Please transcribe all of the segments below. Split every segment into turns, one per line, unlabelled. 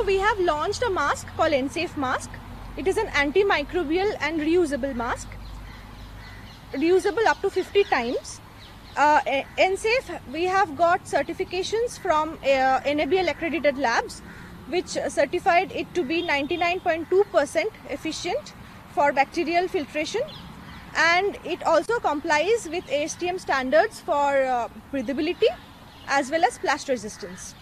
we have launched a mask called N-Safe mask. It is an antimicrobial and reusable mask, reusable up to 50 times. N-Safe, we have got certifications from NABL accredited labs, which certified it to be 99.2% efficient for bacterial filtration, and it also complies with ASTM standards for breathability as well as splash resistance.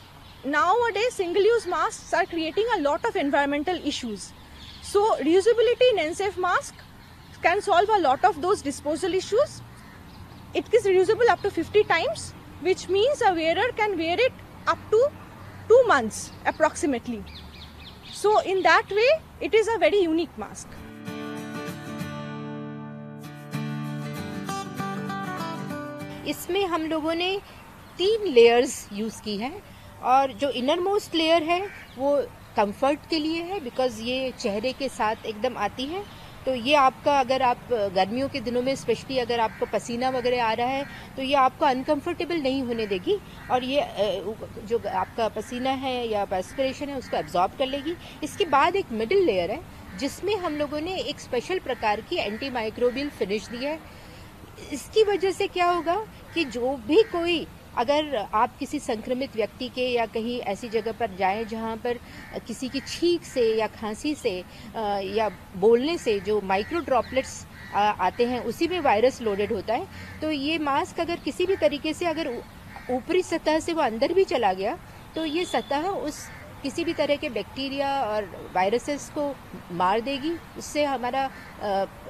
Nowadays, single-use masks are creating a lot of environmental issues. So, reusability in N-Safe mask can solve a lot of those disposal issues. It is reusable up to 50 times, which means a wearer can wear it up to 2 months approximately. So, in that way, it is a very unique mask.
इसमें हम लोगों ने 3 layers use की है, और जो inner most layer है वो कंफर्ट के लिए है, बिकॉज़ ये चेहरे के साथ एकदम आती है। तो ये आपका, अगर आप गर्मियों के दिनों में स्पेशली अगर आपको पसीना वगैरह आ रहा है तो ये आपको अनकंफर्टेबल नहीं होने देगी, और ये जो आपका पसीना है या एस्पिरेशन है उसको एब्जॉर्ब कर लेगी। इसके बाद एक मिडिल लेयर है जिसमें हम लोगों ने एक स्पेशल प्रकार की एंटी माइक्रोबियल फिनिश दी है। इसकी वजह से क्या होगा कि जो भी कोई, अगर आप किसी संक्रमित व्यक्ति के या कहीं ऐसी जगह पर जाएं जहां पर किसी की छींक से या खांसी से या बोलने से जो माइक्रो ड्रॉपलेट्स आते हैं उसी में वायरस लोडेड होता है, तो ये मास्क अगर किसी भी तरीके से अगर ऊपरी सतह से वो अंदर भी चला गया तो ये सतह उस किसी भी तरह के बैक्टीरिया और वायरसेस को मार देगी, उससे हमारा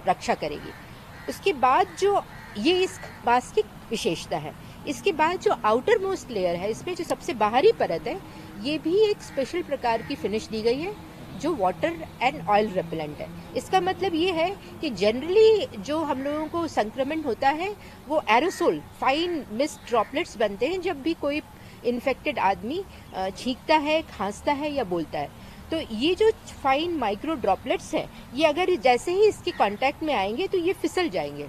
रक्षा करेगी। उसके बाद जो ये इस मास्क की विशेषता है, इसके बाद जो आउटर मोस्ट लेयर है, इसमें जो सबसे बाहरी परत है, ये भी एक स्पेशल प्रकार की फिनिश दी गई है जो वाटर एंड ऑयल रेपेलेंट है। इसका मतलब ये है कि जनरली जो हम लोगों को संक्रमण होता है वो एरोसोल, फाइन मिस्ट ड्रॉपलेट्स बनते हैं जब भी कोई इन्फेक्टेड आदमी छींकता है, खांसता है या बोलता है। तो ये जो फाइन माइक्रो ड्रॉपलेट्स हैं, ये अगर जैसे ही इसके कांटेक्ट में आएंगे तो ये फिसल जाएंगे।